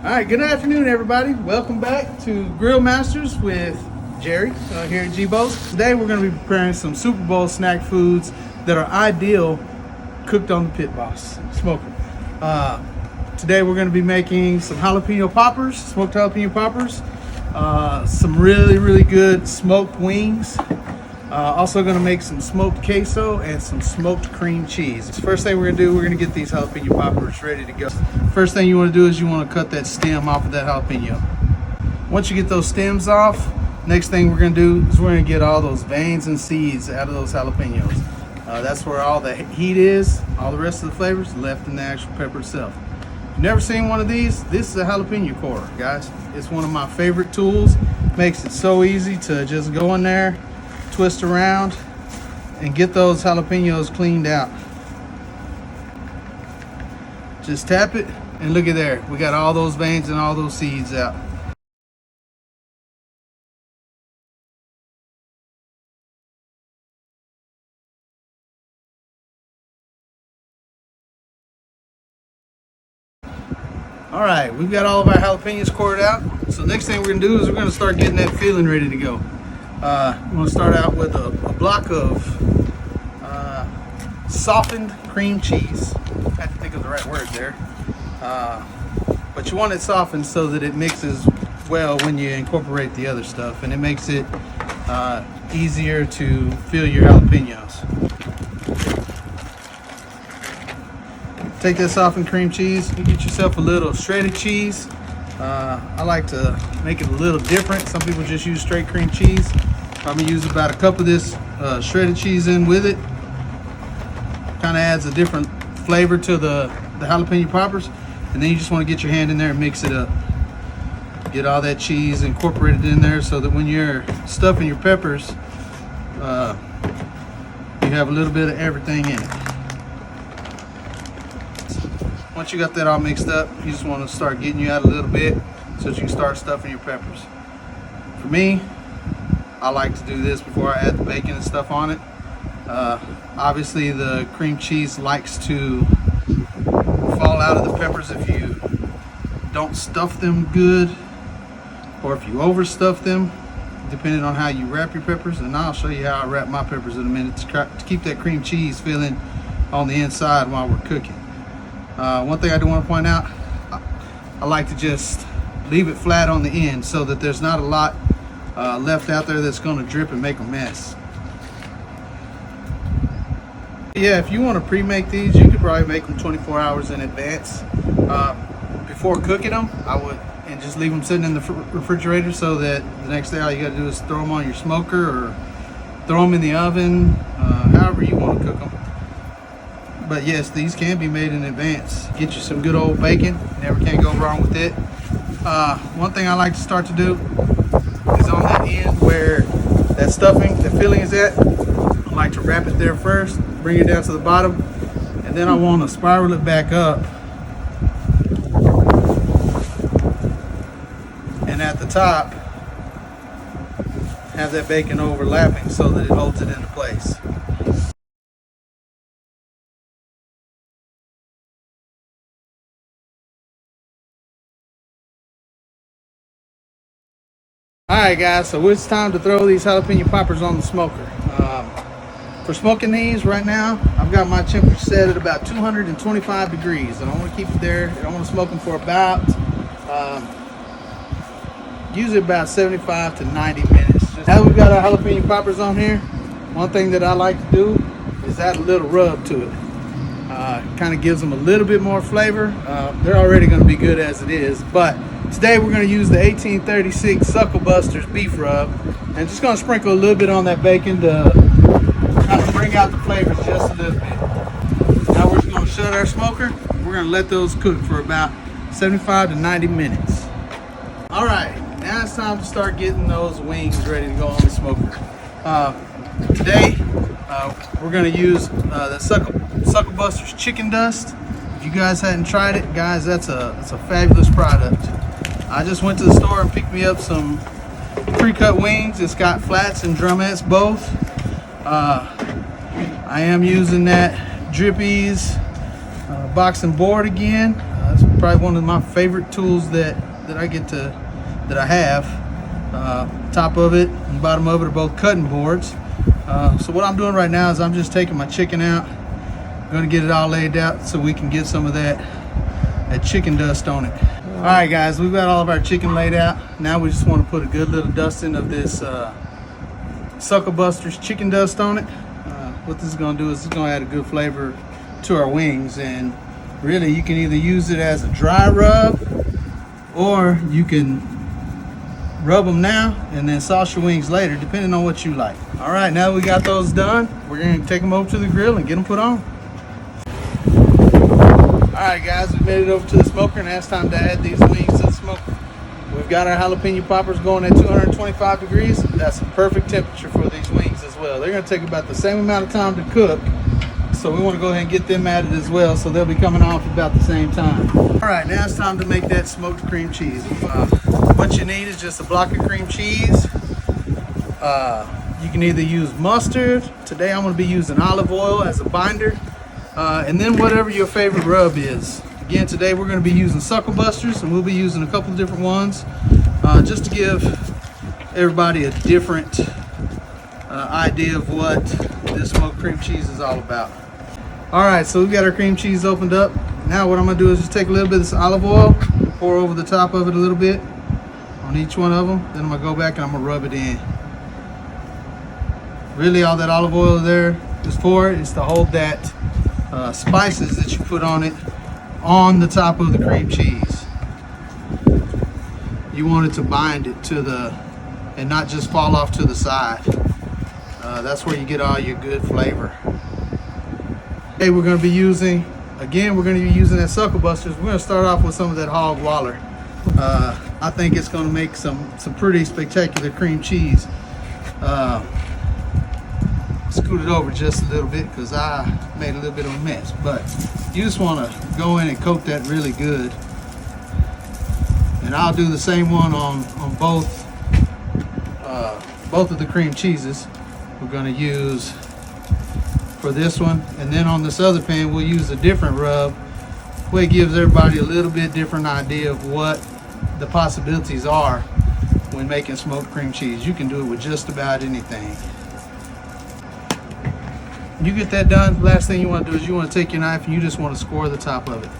All right, good afternoon, everybody. Welcome back to Grill Masters with Jerry here at G-Bo's. Today, we're going to be preparing some Super Bowl snack foods that are ideal cooked on the Pit Boss smoker. Today, we're going to be making some jalapeno poppers, smoked jalapeno poppers, some really good smoked wings. Also going to make some smoked queso and some smoked cream cheese. First thing we're going to do, we're going to get these jalapeno poppers ready to go. First thing you want to do is you want to cut that stem off of that jalapeno. Once you get those stems off, next thing we're going to do is we're going to get all those veins and seeds out of those jalapenos. That's where all the heat is, all the rest of the flavors left in the actual pepper itself. If you've never seen one of these, this is a jalapeno core, guys. It's one of my favorite tools. Makes it so easy to just go in there, twist around, and get those jalapenos cleaned out. Just tap it and look at there. We got all those veins and all those seeds out. All right, we've got all of our jalapenos cored out. So next thing we're gonna do is we're gonna start getting that filling ready to go. We're gonna start out with a block of softened cream cheese. I have to think of the right word there. But you want it softened so that it mixes well when you incorporate the other stuff, and it makes it easier to fill your jalapenos. Take this softened cream cheese, you get yourself a little shredded cheese. I like to make it a little different. Some people just use straight cream cheese. I'm gonna use about a cup of this shredded cheese in with it. Kind of adds a different flavor to the jalapeno poppers. And then you just want to get your hand in there and mix it up. Get all that cheese incorporated in there so that when you're stuffing your peppers, you have a little bit of everything in it. Once you got that all mixed up, you just want to start getting you out a little bit so that you can start stuffing your peppers. For me, I like to do this before I add the bacon and stuff on it. Obviously, the cream cheese likes to fall out of the peppers if you don't stuff them good, or if you overstuff them, depending on how you wrap your peppers. And I'll show you how I wrap my peppers in a minute to keep that cream cheese filling on the inside while we're cooking. One thing I do want to point out, I like to just leave it flat on the end so that there's not a lot left out there that's going to drip and make a mess. Yeah, if you want to pre-make these, you could probably make them 24 hours in advance. Before cooking them, I would, and just leave them sitting in the refrigerator so that the next day all you got to do is throw them on your smoker or throw them in the oven, however you want to cook them. But yes, these can be made in advance. Get you some good old bacon, never can go wrong with it. One thing I like to start to do is on that end where that stuffing, the filling is at, I like to wrap it there first, bring it down to the bottom, and then I want to spiral it back up. And at the top, have that bacon overlapping so that it holds it into place. Alright guys, so it's time to throw these jalapeno poppers on the smoker. For smoking these right now, I've got my temperature set at about 225 degrees. And I want to keep it there. I want to smoke them for about, usually about 75 to 90 minutes. Now we've got our jalapeno poppers on here. One thing that I like to do is add a little rub to it. Kind of gives them a little bit more flavor. They're already going to be good as it is, but today we're going to use the 1836 Suckle Busters beef rub, and just going to sprinkle a little bit on that bacon to kind of bring out the flavors just a little bit. Now we're just going to shut our smoker. We're going to let those cook for about 75 to 90 minutes. All right, now it's time to start getting those wings ready to go on the smoker. Today we're going to use the Suckle Busters chicken dust. If you guys hadn't tried it, guys, that's a fabulous product. I just went to the store and picked me up some pre-cut wings. It's got flats and drumettes both. I am using that Drippy's box and board again. It's probably one of my favorite tools that I have. Top of it and bottom of it are both cutting boards. So what I'm doing right now is I'm just taking my chicken out. I'm going to get it all laid out so we can get some of that chicken dust on it. All right, guys, we've got all of our chicken laid out. Now we just want to put a good little dusting of this Sucker Busters chicken dust on it. What this is going to do is it's going to add a good flavor to our wings, and really you can either use it as a dry rub or you can rub them now and then sauce your wings later, depending on what you like. All right, now we got those done, we're going to take them over to the grill and get them put on. All right, guys, we made it over to the smoker, and now it's time to add these wings to the smoker. We've got our jalapeno poppers going at 225 degrees. That's a perfect temperature for these wings as well. They're going to take about the same amount of time to cook, so we want to go ahead and get them added as well, so they'll be coming off about the same time. All right, now it's time to make that smoked cream cheese. What you need is just a block of cream cheese. You can either use mustard. Today I'm going to be using olive oil as a binder. And then whatever your favorite rub is. Again, today we're going to be using Sucker Busters, and we'll be using a couple of different ones just to give everybody a different idea of what this smoked cream cheese is all about. All right, so we've got our cream cheese opened up. Now what I'm going to do is just take a little bit of this olive oil, pour over the top of it a little bit on each one of them. Then I'm going to go back and I'm going to rub it in. Really all that olive oil there is for is to hold that spices that you put on it on the top of the cream cheese. You want it to bind it to and not just fall off to the side. That's where you get all your good flavor. Okay, we're going to be using that Sucker Busters. We're going to start off with some of that hog waller. I think it's going to make some pretty spectacular cream cheese. Scoot it over just a little bit because I made a little bit of a mess, but you just want to go in and coat that really good. And I'll do the same one on both of the cream cheeses we're going to use for this one, and then on this other pan we'll use a different rub where it gives everybody a little bit different idea of what the possibilities are when making smoked cream cheese. You can do it with just about anything. You get that done, last thing you want to do is you want to take your knife and you just want to score the top of it.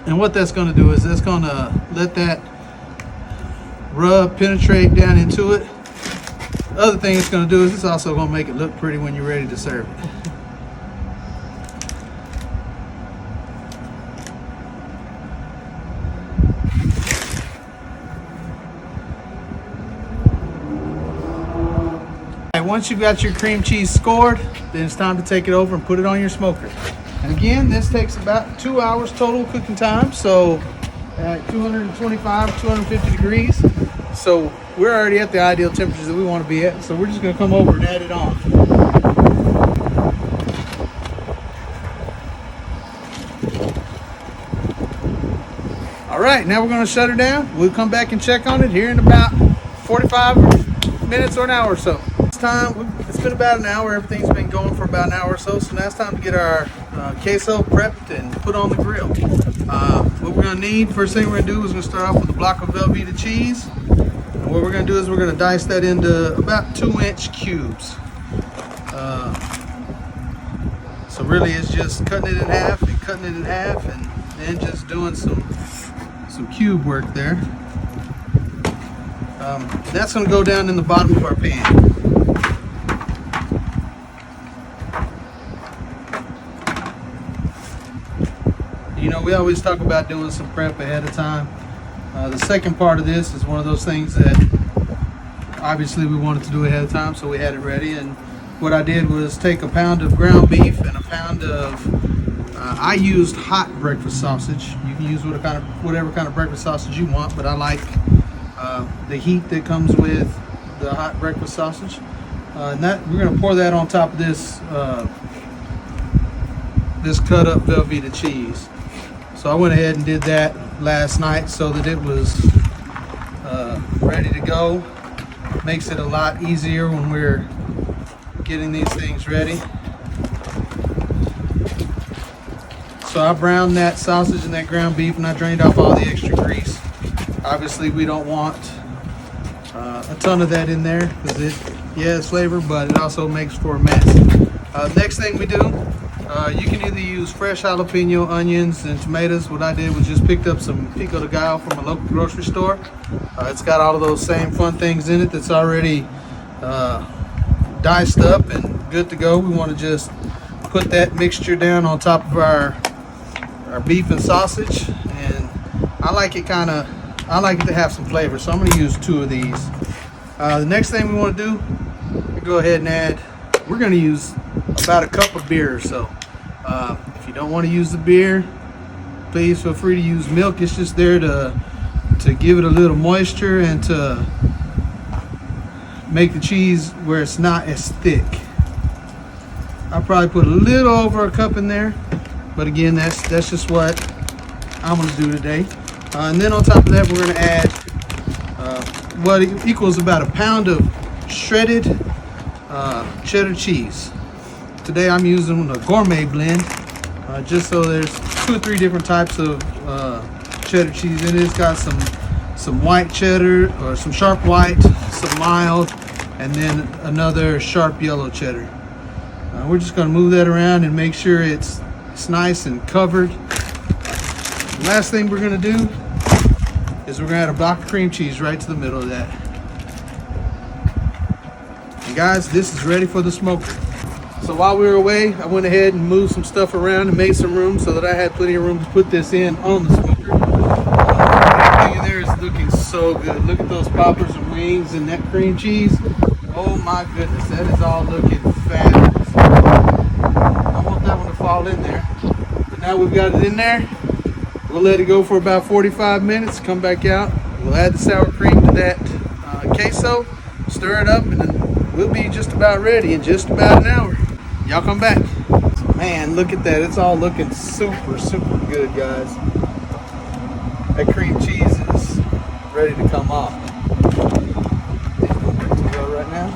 And what that's going to do is that's going to let that rub penetrate down into it. The other thing it's going to do is it's also going to make it look pretty when you're ready to serve it. Once you've got your cream cheese scored, then it's time to take it over and put it on your smoker. And again, this takes about 2 hours total cooking time, so at 225, 250 degrees. So we're already at the ideal temperatures that we want to be at, so we're just going to come over and add it on. All right, now we're going to shut her down. We'll come back and check on it here in about 45 minutes or an hour or so. It's been about an hour. Everything's been going for about an hour or so. So now it's time to get our queso prepped and put on the grill. What we're going to need, first thing we're going to do is we're going to start off with a block of Velveeta cheese. And what we're going to do is we're going to dice that into about 2-inch cubes. So really it's just cutting it in half and cutting it in half and then just doing some cube work there. That's going to go down in the bottom of our pan. You know, we always talk about doing some prep ahead of time. The second part of this is one of those things that obviously we wanted to do ahead of time, so we had it ready. And what I did was take a pound of ground beef and a pound of, I used hot breakfast sausage. You can use whatever kind of breakfast sausage you want, but I like the heat that comes with the hot breakfast sausage. And that we're going to pour that on top of this this cut up Velveeta cheese. So I went ahead and did that last night so that it was ready to go. Makes it a lot easier when we're getting these things ready. So So I browned that sausage and that ground beef, and I drained off all the extra grease. Obviously, we don't want a ton of that in there because it's flavor, but it also makes for a mess. Next thing we do, you can either use fresh jalapeno, onions, and tomatoes. What I did was just picked up some pico de gallo from a local grocery store. It's got all of those same fun things in it that's already diced up and good to go. We want to just put that mixture down on top of our beef and sausage, and I like it to have some flavor, so I'm going to use 2 of these. The next thing we want to do, we go ahead and add, we're going to use about a cup of beer or so. If you don't want to use the beer, please feel free to use milk. It's just there to give it a little moisture and to make the cheese where it's not as thick. I'll probably put a little over a cup in there, but again, that's just what I'm going to do today. And then on top of that, we're going to add what equals about a pound of shredded cheddar cheese. Today I'm using a gourmet blend, just so there's 2 or 3 different types of cheddar cheese in it. It's got some white cheddar, or some sharp white, some mild, and then another sharp yellow cheddar. We're just going to move that around and make sure it's nice and covered. The last thing we're going to do is we're going to add a block of cream cheese right to the middle of that. And guys, this is ready for the smoker. So while we were away, I went ahead and moved some stuff around and made some room so that I had plenty of room to put this in on the smoker. Everything in there is looking so good. Look at those poppers and wings and that cream cheese. Oh my goodness, that is all looking fabulous. I want that one to fall in there. But now we've got it in there. We'll let it go for about 45 minutes, come back out. We'll add the sour cream to that queso, stir it up, and then we'll be just about ready in just about an hour. Y'all come back. Man, look at that. It's all looking super, super good, guys. That cream cheese is ready to come off. Go right now.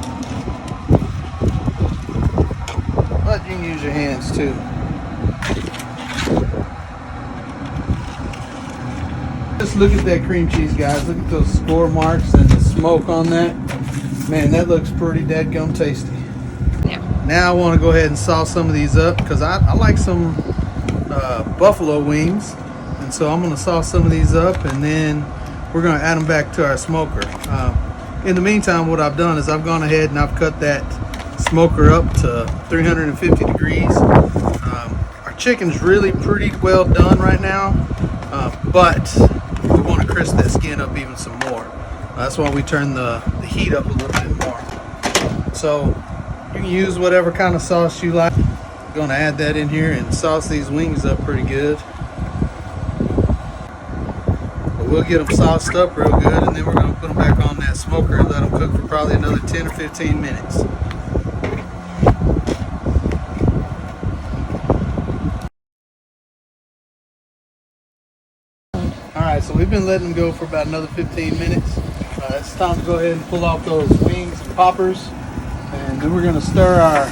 But you can use your hands too. Just look at that cream cheese, guys. Look at those score marks and the smoke on that. Man, that looks pretty dadgum tasty. Yeah. Now I want to go ahead and sauce some of these up because I like some buffalo wings. And so I'm going to sauce some of these up, and then we're going to add them back to our smoker. In the meantime, what I've done is I've gone ahead and I've cut that smoker up to 350 degrees. Our chicken's really pretty well done right now, but we want to crisp that skin up even some more. That's why we turn the heat up a little bit more. So you can use whatever kind of sauce you like. I'm going to add that in here and sauce these wings up pretty good. But we'll get them sauced up real good, and then we're going to put them back on that smoker and let them cook for probably another 10 or 15 minutes. Alright, so we've been letting them go for about another 15 minutes. It's time to go ahead and pull off those wings and poppers. And then we're going to stir our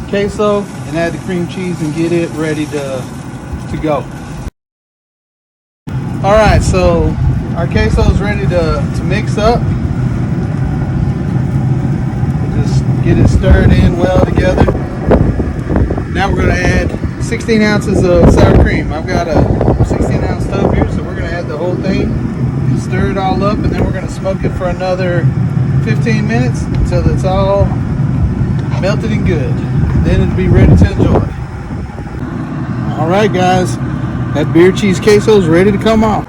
queso and add the cream cheese and get it ready to go. Alright, so our queso is ready to mix up. We'll just get it stirred in well together. Now we're going to add 16 ounces of sour cream. I've got a 16-ounce tub here, so we're going to add the whole thing, stir it all up, and then we're going to smoke it for another 15 minutes until it's all melted and good. And then it'll be ready to enjoy. All right, guys, that beer cheese queso is ready to come off.